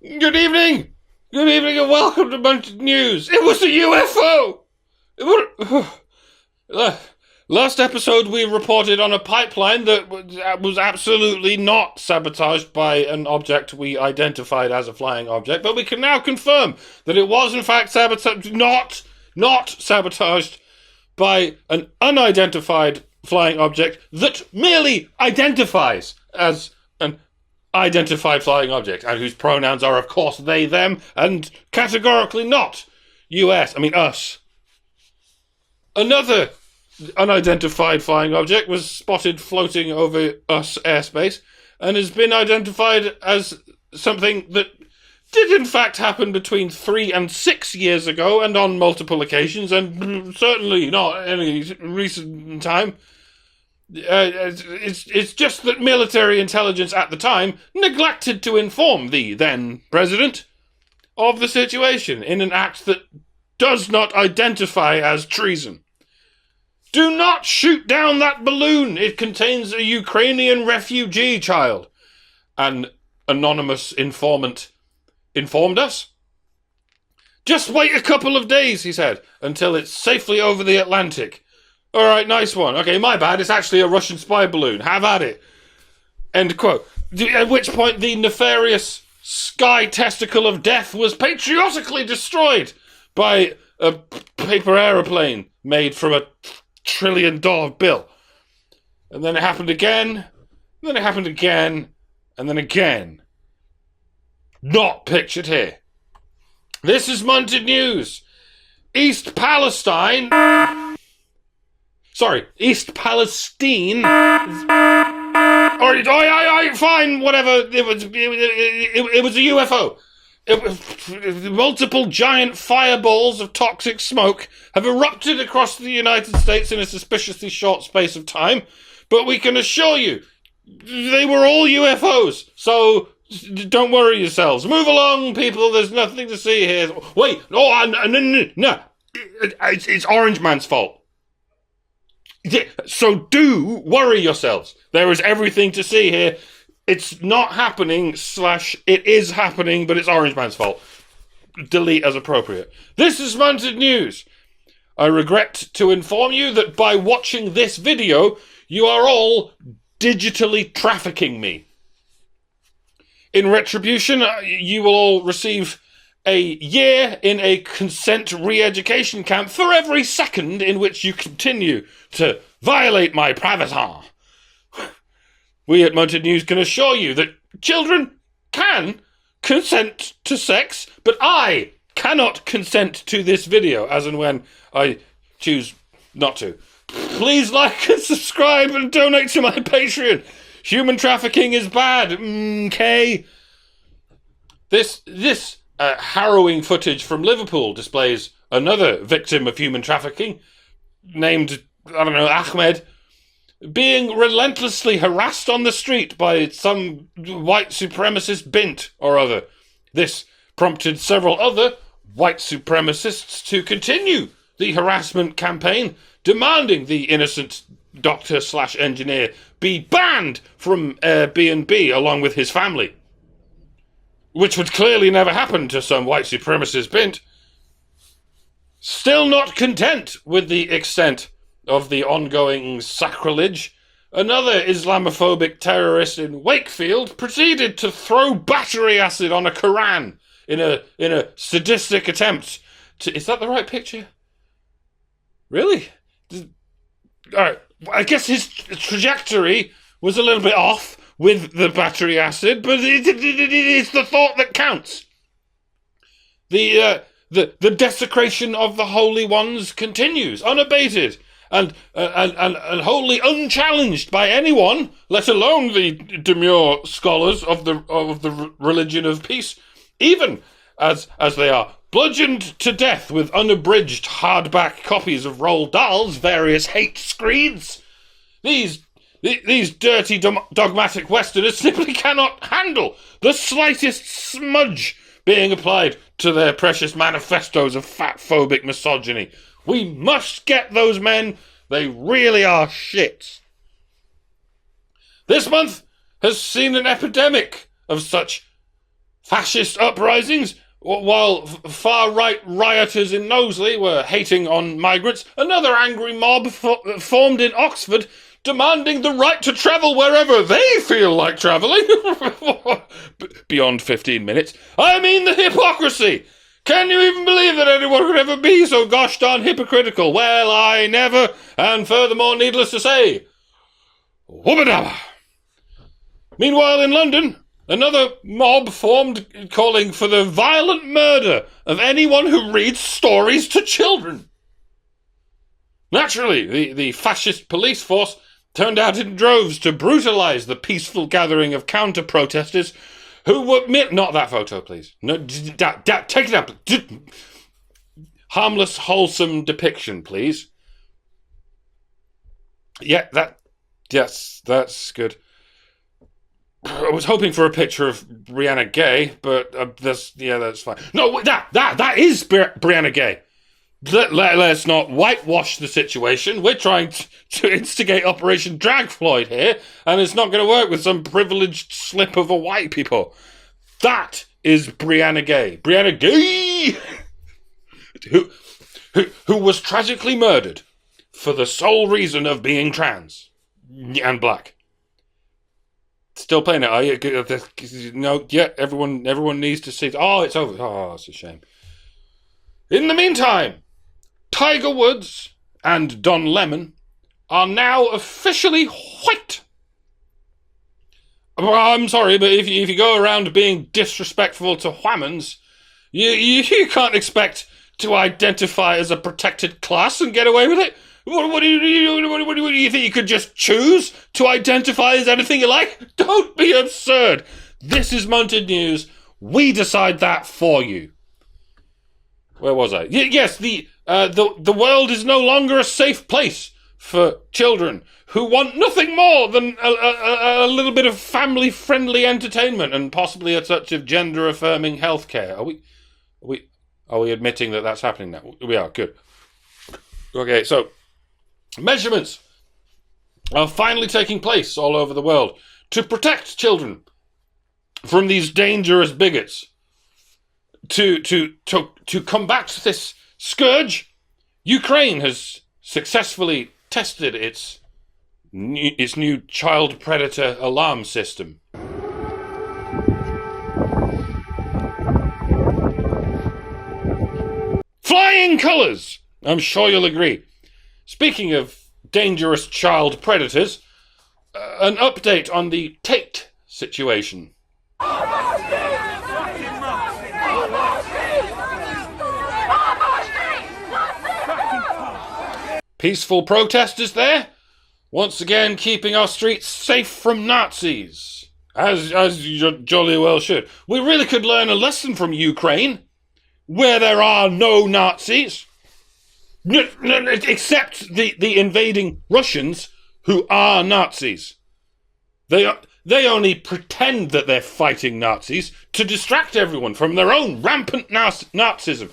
Good evening! Good evening and welcome to Munted News. It was a UFO! Last episode we reported on a pipeline that was absolutely not sabotaged by an object we identified as a flying object, but we can now confirm that it was in fact not sabotaged by an unidentified flying object that merely identifies as an identified flying object, and whose pronouns are, of course, they, them, and categorically not us. Another unidentified flying object was spotted floating over us airspace, and has been identified as something that did in fact happen between 3 and 6 years ago, and on multiple occasions, and certainly not any recent time. It's just that military intelligence at the time neglected to inform the then president of the situation in an act that does not identify as treason. Do not shoot down that balloon. It contains a Ukrainian refugee child. An anonymous informant informed us. Just wait a couple of days, he said, until it's safely over the Atlantic. All right, nice one. Okay, my bad. It's actually a Russian spy balloon. Have at it. End quote. At which point the nefarious sky testicle of death was patriotically destroyed by a paper aeroplane made from a $1 trillion bill. And then it happened again. And then it happened again. And then again. Not pictured here. This is Munted News. East Palestine, fine, whatever. It was a UFO. Multiple giant fireballs of toxic smoke have erupted across the United States in a suspiciously short space of time, but we can assure you, they were all UFOs, so don't worry yourselves. Move along, people, there's nothing to see here. Wait, no. It's Orange Man's fault. So do worry yourselves. There is everything to see here. It's not happening / it is happening, but it's Orange Man's fault. Delete as appropriate. This is Munted News. I regret to inform you that by watching this video, you are all digitally trafficking me. In retribution, you will all receive a year in a consent re-education camp for every second in which you continue to violate my privacy. We at Munted News can assure you that children can consent to sex, but I cannot consent to this video, as and when I choose not to. Please like and subscribe and donate to my Patreon. Human trafficking is bad, okay? This harrowing footage from Liverpool displays another victim of human trafficking, named, Ahmed, being relentlessly harassed on the street by some white supremacist bint or other. This prompted several other white supremacists to continue the harassment campaign, demanding the innocent doctor / engineer be banned from Airbnb along with his family. Which would clearly never happen to some white supremacist bint. Still not content with the extent of the ongoing sacrilege, another Islamophobic terrorist in Wakefield proceeded to throw battery acid on a caron in a sadistic attempt to... Is that the right picture? Really? Alright, I guess his trajectory was a little bit off with the battery acid, but it's the thought that counts. The desecration of the holy ones continues, unabated, and wholly unchallenged by anyone, let alone the demure scholars of the religion of peace, even as they are bludgeoned to death with unabridged hardback copies of Roald Dahl's various hate screeds. These dirty, dogmatic Westerners simply cannot handle the slightest smudge being applied to their precious manifestos of fat-phobic misogyny. We must get those men. They really are shits. This month has seen an epidemic of such fascist uprisings, while far-right rioters in Knowsley were hating on migrants, another angry mob formed in Oxford demanding the right to travel wherever they feel like travelling. Beyond 15 minutes. I mean the hypocrisy! Can you even believe that anyone could ever be so gosh darn hypocritical? Well, I never, and furthermore, needless to say, whoobadabba. Meanwhile, in London, another mob formed calling for the violent murder of anyone who reads stories to children. Naturally, the fascist police force turned out in droves to brutalise the peaceful gathering of counter-protesters who were... Not that photo, please. No, take it up. Harmless, wholesome depiction, please. Yeah, yes, that's good. I was hoping for a picture of Brianna Gay, but that's fine. No, that is Brianna Gay. Let's not whitewash the situation. We're trying to instigate Operation Drag Floyd here, and it's not going to work with some privileged slip of a white people. That is Brianna Gay. Brianna Gay, who was tragically murdered for the sole reason of being trans and black. Still playing it, are you? No, yeah, everyone needs to see. Oh, it's over. Oh, it's a shame. In the meantime, Tiger Woods and Don Lemon are now officially white. I'm sorry, but if you go around being disrespectful to whammons, you can't expect to identify as a protected class and get away with it. What do you think? You could just choose to identify as anything you like? Don't be absurd. This is Munted News. We decide that for you. Where was I? Yes, the world is no longer a safe place for children who want nothing more than a little bit of family-friendly entertainment and possibly a touch of gender-affirming healthcare. Are we admitting that that's happening now? We are. Good. Okay, so measurements are finally taking place all over the world to protect children from these dangerous bigots. To combat this scourge, Ukraine has successfully tested its new child predator alarm system. Flying colours! I'm sure you'll agree. Speaking of dangerous child predators, an update on the Tate situation. Peaceful protesters there, once again keeping our streets safe from Nazis, as you jolly well should. We really could learn a lesson from Ukraine, where there are no Nazis, except the invading Russians, who are Nazis. They only pretend that they're fighting Nazis to distract everyone from their own rampant Nazism.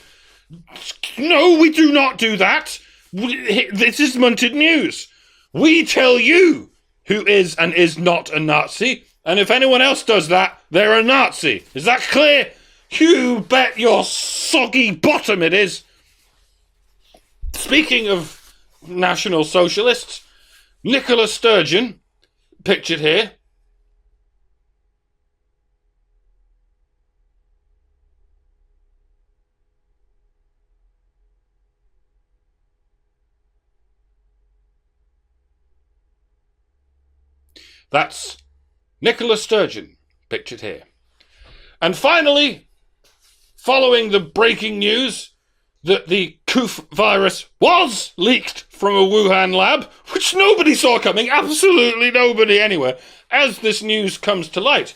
No, we do not do that. This is Munted News. We tell you who is and is not a Nazi, and if anyone else does that, they're a Nazi. Is that clear? You bet your soggy bottom it is. Speaking of National Socialists, Nicola Sturgeon, pictured here, that's Nicola Sturgeon, pictured here. And finally, following the breaking news that the Coof virus was leaked from a Wuhan lab, which nobody saw coming, absolutely nobody anywhere, as this news comes to light,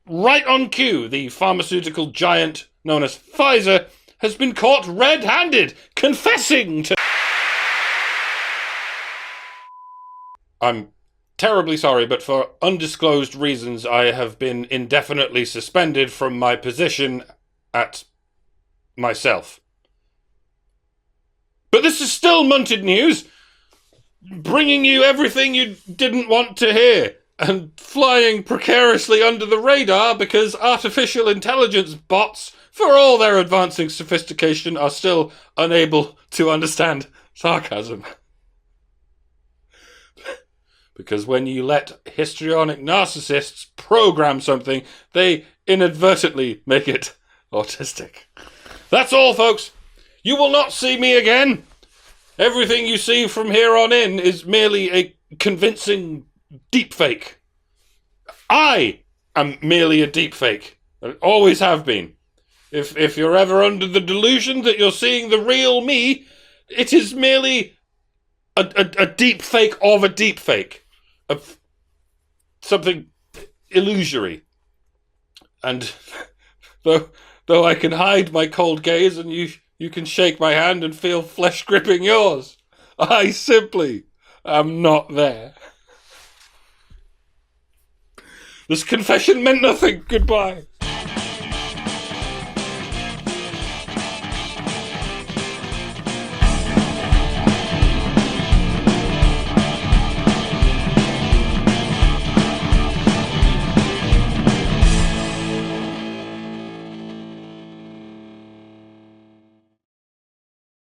right on cue, the pharmaceutical giant known as Pfizer has been caught red-handed, confessing to... I'm terribly sorry, but for undisclosed reasons, I have been indefinitely suspended from my position at myself. But this is still Munted News, bringing you everything you didn't want to hear. and flying precariously under the radar because artificial intelligence bots, for all their advancing sophistication, are still unable to understand sarcasm. Because when you let histrionic narcissists program something, they inadvertently make it autistic. That's all, folks. You will not see me again. Everything you see from here on in is merely a convincing deepfake. I am merely a deepfake. I always have been. If you're ever under the delusion that you're seeing the real me, it is merely a deepfake of a deepfake. Of something illusory. And though I can hide my cold gaze and you can shake my hand and feel flesh gripping yours, I simply am not there. This confession meant nothing. Goodbye.